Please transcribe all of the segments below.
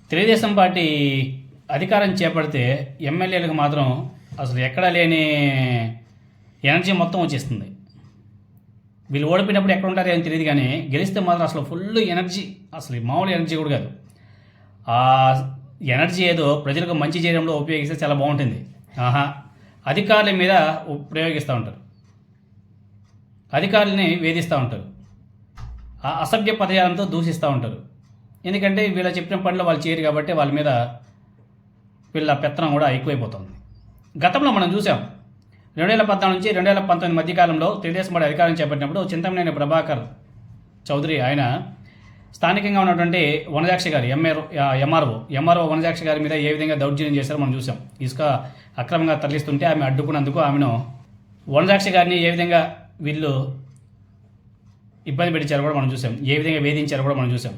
Telugu Desam party అధికారం చేపడితే ఎమ్మెల్యేలకు మాత్రం అసలు ఎక్కడా లేని ఎనర్జీ మొత్తం వచ్చేస్తుంది. వీళ్ళు ఓడిపోయినప్పుడు ఎక్కడ ఉంటారో ఏం తెలియదు, కానీ గెలిస్తే మాత్రం అసలు ఫుల్ ఎనర్జీ, అసలు మామూలు ఎనర్జీ కూడా కాదు. ఆ ఎనర్జీ ఏదో ప్రజలకు మంచి చేయడంలో ఉపయోగిస్తే చాలా బాగుంటుంది. అధికారుల మీద ప్రయోగిస్తూ ఉంటారు, అధికారులని వేధిస్తూ ఉంటారు, ఆ అసభ్య పదజాలంతో దూషిస్తూ ఉంటారు. ఎందుకంటే వీళ్ళ చెప్పిన పనులు వాళ్ళు చేయరు కాబట్టి వాళ్ళ మీద వీళ్ళ పెత్తనం కూడా ఎక్కువైపోతుంది. గతంలో మనం చూసాం 2014 నుంచి 2019 మధ్యకాలంలో తెలుగుదేశం పార్టీ అధికారం చేపట్టినప్పుడు చింతమనేని ప్రభాకర్ చౌదరి ఆయన స్థానికంగా ఉన్నటువంటి వనజాక్షి గారి ఎంఆర్ఓ వనజాక్షి గారి మీద ఏ విధంగా దౌర్జన్యం చేశారో మనం చూసాం. ఇసుక అక్రమంగా తరలిస్తుంటే ఆమె అడ్డుకున్నందుకు ఆమెను వనజాక్షి గారిని ఏ విధంగా వీళ్ళు ఇబ్బంది పెట్టించారో కూడా మనం చూసాం, ఏ విధంగా వేధించారో కూడా మనం చూసాం.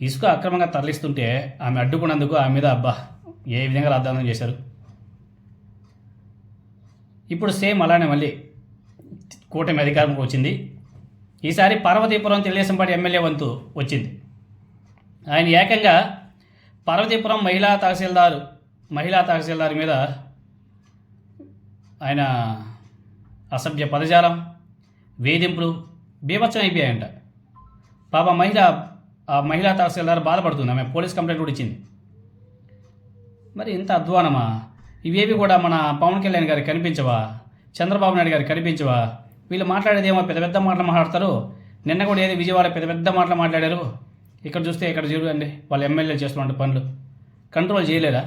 ఇసుక అక్రమంగా తరలిస్తుంటే ఆమె అడ్డుకున్నందుకు ఆమె మీద ఏ విధంగా రాద్దామని చేశారు. ఇప్పుడు సేమ్ అలానే మళ్ళీ కూటమి అధికారంకి వచ్చింది. ఈసారి పార్వతీపురం తెలుగుదేశం పార్టీ ఎమ్మెల్యే వంతు వచ్చింది. ఆయన ఏకంగా పార్వతీపురం మహిళా తహసీల్దార్ మీద ఆయన అసభ్య పదజాలం, వేధింపులు బీభత్సం అయిపోయాయంట. పాప ఆ మహిళా తహసీల్దార్ బాధపడుతుంది, ఆమె పోలీస్ కంప్లైంట్ కూడా ఇచ్చింది. మరి ఇంత అధ్వానమా? ఇవేవి కూడా మన పవన్ కళ్యాణ్ గారికి కనిపించవా? చంద్రబాబు నాయుడు గారికి కనిపించవా? వీళ్ళు మాట్లాడేదేమో పెద్ద పెద్ద మాటలు మాట్లాడతారు. నిన్న కూడా ఏది విజయవాడ పెద్ద పెద్ద మాటలు మాట్లాడారు. ఇక్కడ చూస్తే ఇక్కడ చూడండి వాళ్ళ ఎమ్మెల్యేలు చేస్తున్న పనులు కంట్రోల్ చేయలేదా?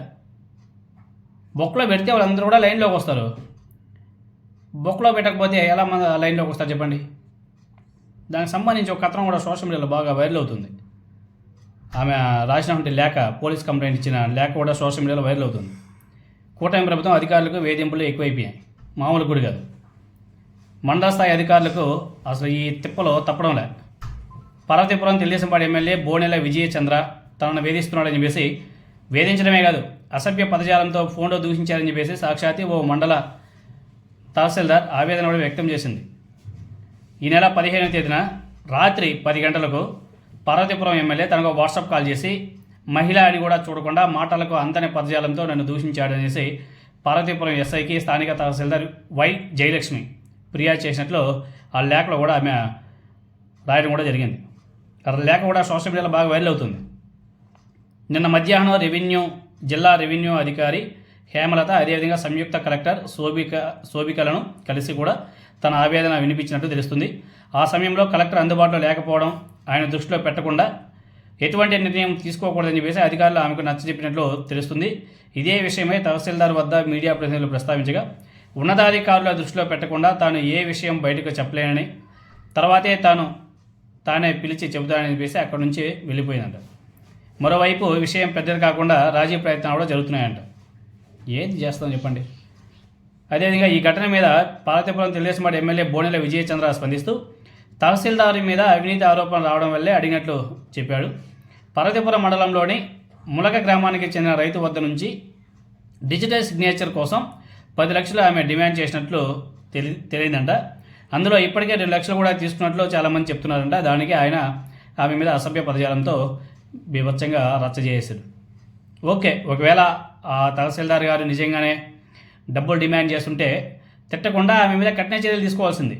బొక్కలో పెడితే వాళ్ళందరూ కూడా లైన్లోకి వస్తారు. బొక్కలో పెట్టకపోతే ఎలా మన లైన్లోకి వస్తారు చెప్పండి? దానికి సంబంధించి ఒక కథనం కూడా సోషల్ మీడియాలో బాగా వైరల్ అవుతుంది. ఆమె రాసినటువంటి లేఖ, పోలీస్ కంప్లైంట్ ఇచ్చిన లేఖ కూడా సోషల్ మీడియాలో వైరల్ అవుతుంది. కూటమి ప్రభుత్వం అధికారులకు వేధింపులు ఎక్కువైపోయాయి, మామూలు కూడా కాదు. మండల స్థాయి అధికారులకు అసలు ఈ తిప్పలో తప్పడంలే. పార్వతీపురం తెలుగుదేశం పార్టీ ఎమ్మెల్యే బోనెల విజయచంద్ర తనను వేధిస్తున్నాడని చెప్పేసి, వేధించడమే కాదు అసభ్య పదజాలంతో ఫోన్లో దూషించారని చెప్పేసి సాక్షాత్తు ఓ మండల తహసీల్దార్ ఆవేదన కూడా వ్యక్తం చేసింది. ఈ నెల 15వ తేదీన రాత్రి 10 గంటలకు పార్వతీపురం ఎమ్మెల్యే తనకు వాట్సాప్ కాల్ చేసి మహిళ అని కూడా చూడకుండా మాటలకు అంతనే పదజాలంతో నన్ను దూషించాడనేసి పార్వతీపురం ఎస్ఐకి స్థానిక తహసీల్దార్ వై జయలక్ష్మి ఫిర్యాదు చేసినట్లు ఆ లేఖలో కూడా ఆమె రాయడం కూడా జరిగింది. ఆ లేఖ కూడా సోషల్ మీడియాలో బాగా వైరల్ అవుతుంది. నిన్న మధ్యాహ్నం జిల్లా రెవెన్యూ అధికారి హేమలత, అదేవిధంగా సంయుక్త కలెక్టర్ శోభికలను కలిసి కూడా తన ఆవేదన వినిపించినట్టు తెలుస్తుంది. ఆ సమయంలో కలెక్టర్ అందుబాటులో లేకపోవడం ఆయన దృష్టిలో పెట్టకుండా ఎటువంటి నిర్ణయం తీసుకోకూడదని చెప్పేసి అధికారులు ఆమెకు నచ్చజెప్పినట్లు తెలుస్తుంది. ఇదే విషయమై తహసీల్దార్ వద్ద మీడియా ప్రతినిధులు ప్రస్తావించగా ఉన్నతాధికారుల దృష్టిలో పెట్టకుండా తాను ఏ విషయం బయటకు చెప్పలేనని, తర్వాతే తానే పిలిచి చెబుతానని చెప్పేసి అక్కడి నుంచి వెళ్ళిపోయిందంట. మరోవైపు విషయం పెద్దది కాకుండా రాజీ ప్రయత్నాలు కూడా జరుగుతున్నాయంట. ఏది చేస్తాం చెప్పండి? అదేవిధంగా ఈ ఘటన మీద పార్వతీపురం తెలుగుదేశం పార్టీ ఎమ్మెల్యే బోనెల విజయచంద్ర స్పందిస్తూ తహసీల్దార్ మీద అవినీతి ఆరోపణలు రావడం వల్లే అడిగినట్లు చెప్పాడు. పార్వతీపురం మండలంలోని ములక గ్రామానికి చెందిన రైతు వద్ద నుంచి డిజిటల్ సిగ్నేచర్ కోసం 10 లక్షలు ఆమె డిమాండ్ చేసినట్లు తెలియదంట. అందులో ఇప్పటికే 2 లక్షలు కూడా తీసుకున్నట్లు చాలామంది చెప్తున్నారంట. దానికి ఆయన ఆమె మీద అసభ్య పదజాలంతో బీభత్సంగా రచ్చ చేశాడు. ఓకే, ఒకవేళ ఆ తహసీల్దార్ గారు నిజంగానే డబ్బులు డిమాండ్ చేస్తుంటే తిట్టకుండా ఆమె మీద కఠిన చర్యలు తీసుకోవాల్సింది.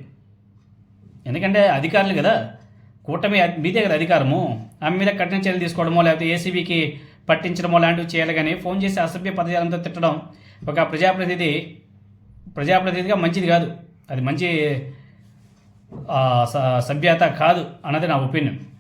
ఎందుకంటే అధికారులు కదా, కూటమి మీదే కదా అధికారము. ఆమె మీద కఠిన చర్యలు తీసుకోవడమో లేకపోతే ఏసీబీకి పట్టించడమో లాంటివి చేయాలి. కానీ ఫోన్ చేసి అసభ్య పదజాలంతో తిట్టడం ఒక ప్రజాప్రతినిధిగా మంచిది కాదు. అది మంచి సభ్యత కాదు అన్నది నా ఒపీనియన్.